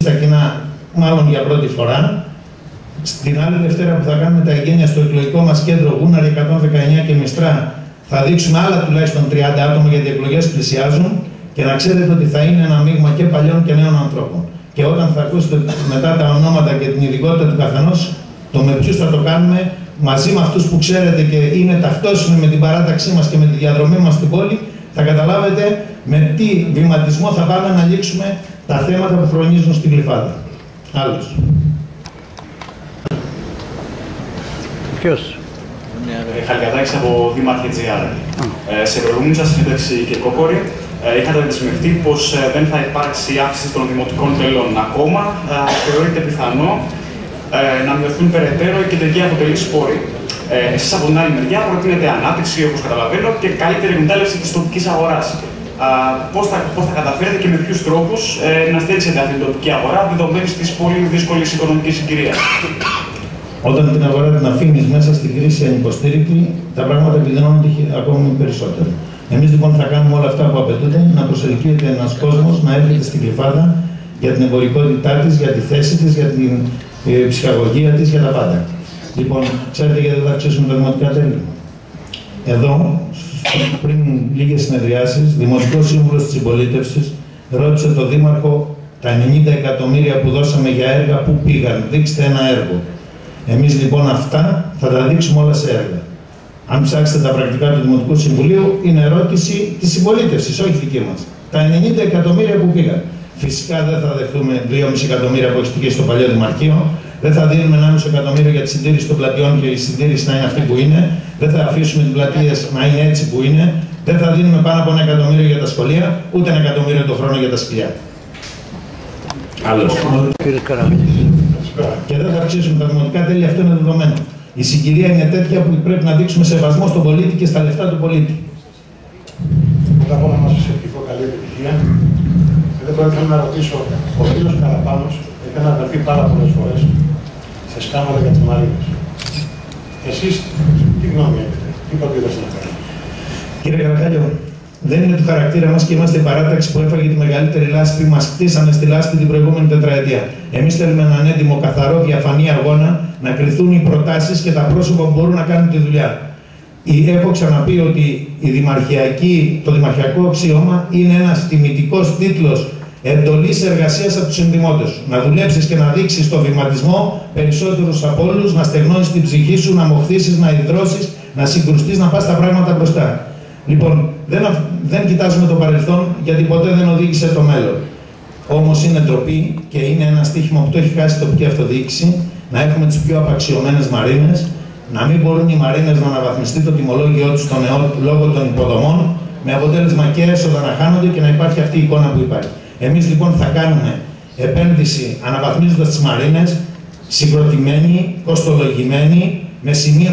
στα κοινά, μάλλον για πρώτη φορά. Στην άλλη Δευτέρα που θα κάνουμε τα εγγένεια στο εκλογικό μας κέντρο Γούναρη 119 και Μιστρά, θα δείξουμε άλλα τουλάχιστον 30 άτομα γιατί οι εκλογές πλησιάζουν και να ξέρετε ότι θα είναι ένα μείγμα και παλιών και νέων ανθρώπων. Και όταν θα ακούσετε μετά τα ονόματα και την ειδικότητα του καθενός, το με ποιους θα το κάνουμε, μαζί με αυτούς που ξέρετε και είναι ταυτόσιμοι με την παράταξή μας και με τη διαδρομή μας στην πόλη, θα καταλάβετε με τι βηματισμό θα πάμε να λήξουμε τα θέματα που χρονίζουν στην Γλυφάδα. Άλλος. Ποιος? Χαλκαδάκης από Δήμαρχε.gr. Σε προηγούμενη σας συνέντευξη και κόκορη, είχατε δεσμευτεί πως δεν θα υπάρξει αύξηση των δημοτικών τελών. Ακόμα θεωρείται πιθανό να μειωθούν περαιτέρω οι κεντρικοί αποτελείς σπόροι. Εσείς από την άλλη μεριά προτείνετε ανάπτυξη, όπως καταλαβαίνω, και καλύτερη εκμετάλλευση της τοπικής αγοράς. Πώς θα καταφέρετε και με ποιους τρόπους να στηρίξετε αυτή την τοπική αγορά δεδομένης της πολύ δύσκολης οικονομικής συγκυρίας? Όταν την αγορά την αφήνεις μέσα στην κρίση ανυποστήρικτη, τα πράγματα επιδεινώνονται ακόμη περισσότερο. Εμείς λοιπόν θα κάνουμε όλα αυτά που απαιτούνται, να προσελκύεται ένας κόσμος, να έρχεται στην Γλυφάδα για την εμπορικότητά της, για τη θέση της, για την ψυχαγωγία της, για τα πάντα. Λοιπόν, ξέρετε γιατί δεν θα αυξήσουμε τα δημοτικά τέλη? Εδώ, πριν λίγες συνεδριάσεις, Δημοτικός Σύμβουλος της Συμπολίτευσης ρώτησε τον Δήμαρχο τα 90 εκατομμύρια που δώσαμε για έργα που πήγαν. Δείξτε ένα έργο. Εμείς λοιπόν αυτά θα τα δείξουμε όλα σε έργα. Αν ψάξετε τα πρακτικά του Δημοτικού Συμβουλίου, είναι ερώτηση της συμπολίτευσης, όχι δική μας. Τα 90 εκατομμύρια που πήγαν. Φυσικά δεν θα δεχτούμε 2,5 εκατομμύρια που έχει στοιχήσει στο παλιό Δημαρχείο. Δεν θα δίνουμε 1,5 εκατομμύριο για τη συντήρηση των πλατιών και η συντήρηση να είναι αυτή που είναι. Δεν θα αφήσουμε τις πλατείες να είναι έτσι που είναι. Δεν θα δίνουμε πάνω από 1 εκατομμύριο για τα σχολεία, ούτε 1 εκατομμύριο το χρόνο για τα σκυλιά. Άλλος. Και δεν θα αυξήσουμε τα δημοτικά τέλη, αυτό είναι δεδομένο. Η συγκυρία είναι τέτοια που πρέπει να δείξουμε σεβασμό στον πολίτη και στα λεφτά του πολίτη. Πρώτα απ' όλα να σας ευχηθώ καλή επιτυχία. Και δεν θέλω να ρωτήσω, ο κύριος Καραπάνος έχει αναφερθεί πάρα πολλές φορές σε σκάνδαλα για τις Μαρίνες. Εσείς τι γνώμη έχετε, τι προτείνετε να κάνετε? Κύριε Καρακάλιο, δεν είναι του χαρακτήρα μας και είμαστε η παράταξη που έφαγε τη μεγαλύτερη λάσπη. Μας χτίσανε στη λάσπη την προηγούμενη τετραετία. Εμείς θέλουμε έναν έντιμο, καθαρό, διαφανή αγώνα, να κριθούν οι προτάσεις και τα πρόσωπα που μπορούν να κάνουν τη δουλειά. Έχω ξαναπεί ότι το δημαρχιακό αξίωμα είναι ένας τιμητικός τίτλος εντολής εργασίας από τους συνδημότες σου. Να δουλέψεις και να δείξεις το βηματισμό περισσότερους από όλους, να στεγνώσεις την ψυχή σου, να μοχθήσεις, να ιδρώσεις, να συγκρουστείς, να πας τα πράγματα μπροστά. Λοιπόν, δεν κοιτάζουμε το παρελθόν γιατί ποτέ δεν οδήγησε το μέλλον. Όμως είναι ντροπή και είναι ένα στοίχημα που το έχει χάσει η τοπική αυτοδιοίκηση να έχουμε τις πιο απαξιωμένες μαρίνες, να μην μπορούν οι μαρίνες να αναβαθμιστεί το τιμολόγιο τους λόγω των υποδομών, με αποτέλεσμα και έσοδα να χάνονται και να υπάρχει αυτή η εικόνα που υπάρχει. Εμείς λοιπόν θα κάνουμε επένδυση αναβαθμίζοντας τις μαρίνες, συγκροτημένη, κοστολογημένη,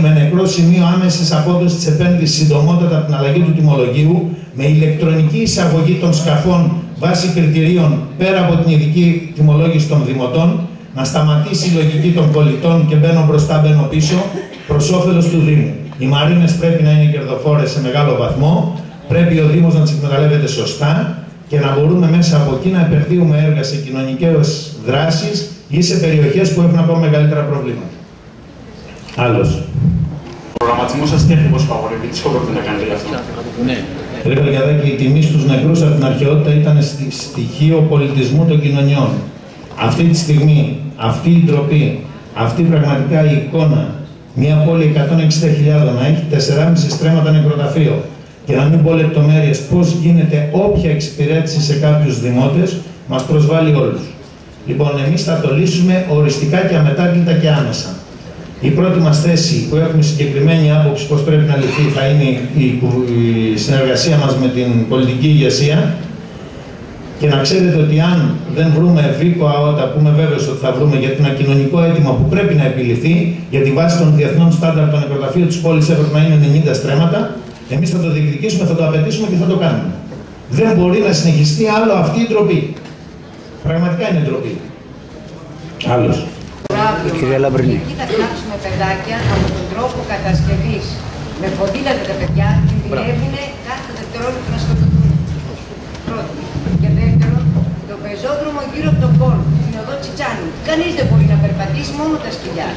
με νεκρό σημείο άμεσης απόδοσης της επένδυσης συντομότατα από την αλλαγή του τιμολογίου, με ηλεκτρονική εισαγωγή των σκαφών βάσει κριτηρίων πέρα από την ειδική τιμολόγηση των δημοτών, να σταματήσει η λογική των πολιτών και μπαίνω μπροστά, μπαίνω πίσω, προς όφελος του Δήμου. Οι μαρίνες πρέπει να είναι κερδοφόρες σε μεγάλο βαθμό, πρέπει ο Δήμος να τις εκμεταλλεύεται σωστά και να μπορούμε μέσα από εκεί να επενδύουμε έργα σε κοινωνικές δράσεις ή σε περιοχές που έχουν ακόμα μεγαλύτερα προβλήματα. Άλλος. Ο προγραμματισμός σας τι ακριβώς παγορεύει, τι σκοπεύετε να κάνετε γι' αυτό? Ναι. Ρε Καλιαδάκη, η τιμή στους νεκρούς από την αρχαιότητα ήταν στοιχείο πολιτισμού των κοινωνιών. Αυτή τη στιγμή, αυτή η ντροπή, αυτή πραγματικά η εικόνα, μια πόλη 160.000 να έχει 4,5 στρέμματα νεκροταφείο και να μην πω λεπτομέρειες πώς γίνεται όποια εξυπηρέτηση σε κάποιους δημότες, μας προσβάλλει όλους. Λοιπόν, εμείς θα το λύσουμε οριστικά και αμετάκλητα και άμεσα. Η πρώτη μας θέση που έχουμε συγκεκριμένη άποψη πώς πρέπει να λυθεί θα είναι η συνεργασία μας με την πολιτική ηγεσία και να ξέρετε ότι αν δεν βρούμε βίκο αότα, που είμαι βέβαιος ότι θα βρούμε για ένα κοινωνικό αίτημα που πρέπει να επιληθεί, για τη βάση των διεθνών στάνταρ το νεκροταφείο της πόλης έπρεπε να είναι 90 στρέμματα, εμείς θα το διεκδικήσουμε, θα το απαιτήσουμε και θα το κάνουμε. Δεν μπορεί να συνεχιστεί άλλο αυτή η ντροπή. Πραγματικά είναι ντροπή. Άλλος. Κυρία Λαμπρινή. Εκεί θα φτιάξουμε παιδάκια από τον τρόπο κατασκευής. Με ποδήλατα τα παιδιά κινδυνεύουν κάθε δευτερόλεπτο να σκοτωθούν. Πρώτον. Και δεύτερον, το πεζόδρομο γύρω από τον πόλο. Είναι οδό Τσιτσάνου. Κανείς δεν μπορεί να περπατήσει, μόνο τα σκυλιά.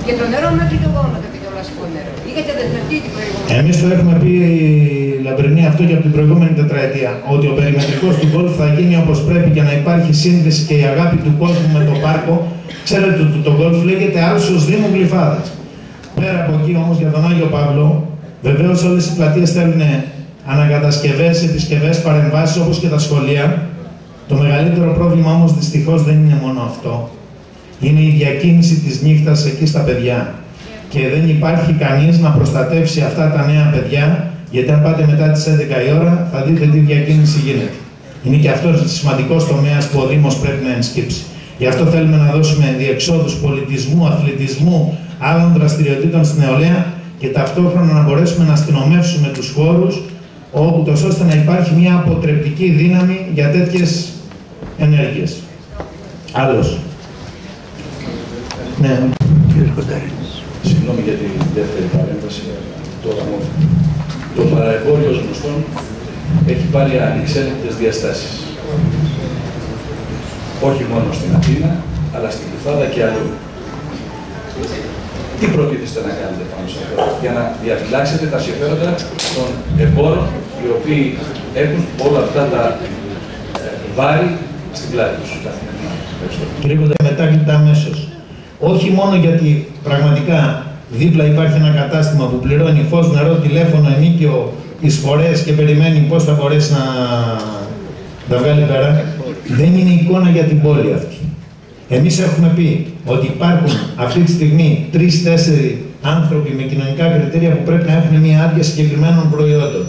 Και το νερό μέχρι το γόνατο και το λασπό νερό. Είχατε δεσμευτεί την προηγούμενη. Εμείς το έχουμε πει, Λαμπρινή, αυτό και από την προηγούμενη τετραετία. Ότι ο περιμετρικός του γκολφ θα γίνει όπως πρέπει και να υπάρχει σύνδεση και η αγάπη του κόσμου με το πάρκο. Ξέρετε ότι το γκολφ λέγεται Άλσος Δήμου Γλυφάδας. Πέρα από εκεί όμως για τον Άγιο Παύλο, βεβαίως όλες οι πλατείες θέλουν ανακατασκευές, επισκευές, παρεμβάσεις όπως και τα σχολεία. Το μεγαλύτερο πρόβλημα όμως δυστυχώς δεν είναι μόνο αυτό. Είναι η διακίνηση της νύχτας εκεί στα παιδιά. Και δεν υπάρχει κανείς να προστατεύσει αυτά τα νέα παιδιά, γιατί αν πάτε μετά τις 11 η ώρα θα δείτε τι διακίνηση γίνεται. Είναι και αυτός σημαντικός τομέας που ο Δήμος πρέπει να ενσκύψει. Γι' αυτό θέλουμε να δώσουμε διεξόδους πολιτισμού, αθλητισμού, άλλων δραστηριοτήτων στην νεολαία και ταυτόχρονα να μπορέσουμε να αστυνομεύσουμε τους χώρους, ούτως ώστε να υπάρχει μια αποτρεπτική δύναμη για τέτοιες ενέργειες. Άλλος. Ναι. Συγγνώμη για τη δεύτερη παρέμβαση. Τώρα μόνο. Το παραεμπόριο ως γνωστόν έχει πάρει ανεξέλεγκτες διαστάσεις. Όχι μόνο στην Αθήνα, αλλά στην Γλυφάδα και αλλού. Τι προτίθεστε να κάνετε πάνω σε αυτό, για να διαφυλάξετε τα συμφέροντα των εμπόρων, οι οποίοι έχουν όλα αυτά τα βάρη στην πλάτη τους. Κύριε Κοντά, μετάκλητα αμέσως. Όχι μόνο γιατί πραγματικά δίπλα υπάρχει ένα κατάστημα που πληρώνει φως, νερό, τηλέφωνο, ενίκιο, εισφορές και περιμένει πώς θα μπορέσει να τα βγάλει πέρα. Δεν είναι εικόνα για την πόλη αυτή. Εμείς έχουμε πει ότι υπάρχουν αυτή τη στιγμή 3-4 άνθρωποι με κοινωνικά κριτήρια που πρέπει να έχουν μια άδεια συγκεκριμένων προϊόντων.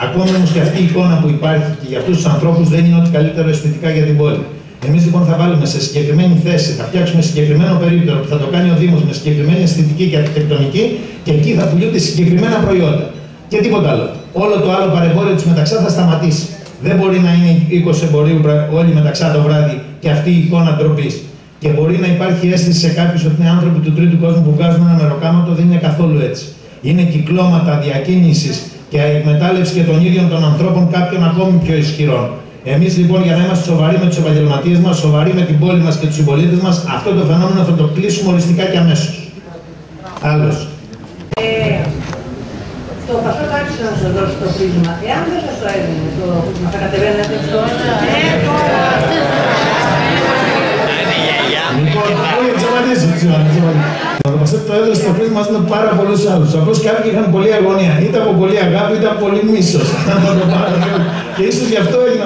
Ακόμη όμως και αυτή η εικόνα που υπάρχει και για αυτούς τους ανθρώπους δεν είναι ό,τι καλύτερο αισθητικά για την πόλη. Εμείς λοιπόν θα βάλουμε σε συγκεκριμένη θέση, θα φτιάξουμε συγκεκριμένο περίπτερο που θα το κάνει ο Δήμος με συγκεκριμένη αισθητική και αρχιτεκτονική και εκεί θα πουλούνται συγκεκριμένα προϊόντα. Και τίποτα άλλο. Όλο το άλλο παρεμπόριο της Μεταξά θα σταματήσει. Δεν μπορεί να είναι 20 εμπορίου όλοι Μεταξά το βράδυ και αυτή η εικόνα ντροπής. Και μπορεί να υπάρχει αίσθηση σε κάποιους ότι είναι άνθρωποι του τρίτου κόσμου που βγάζουν ένα μεροκάματο, δεν είναι καθόλου έτσι. Είναι κυκλώματα διακίνησης και εκμετάλλευση και των ίδιων των ανθρώπων κάποιων ακόμη πιο ισχυρών. Εμείς λοιπόν για να είμαστε σοβαροί με τους επαγγελματίες μας, σοβαροί με την πόλη μας και τους συμπολίτες μας, αυτό το φαινόμενο θα το κλείσουμε οριστικά και αμέσως. Άλλος. Το Πασόκ άρχισε να σας δώσει το πρίσμα. Εάν δεν σας το έδινε το πρίσμα, θα κατεβαίνετε στο Λοιπόν, όχι, τσαματίζει. Το Πασόκ το έδωσε το πρίσμα μαζί με πάρα πολλούς άλλους. Απλώς κάποιοι είχαν πολλή αγωνία. Είτε από πολλή αγάπη, είτε από πολύ μίσος. Και ίσως γι' αυτό έγιναν.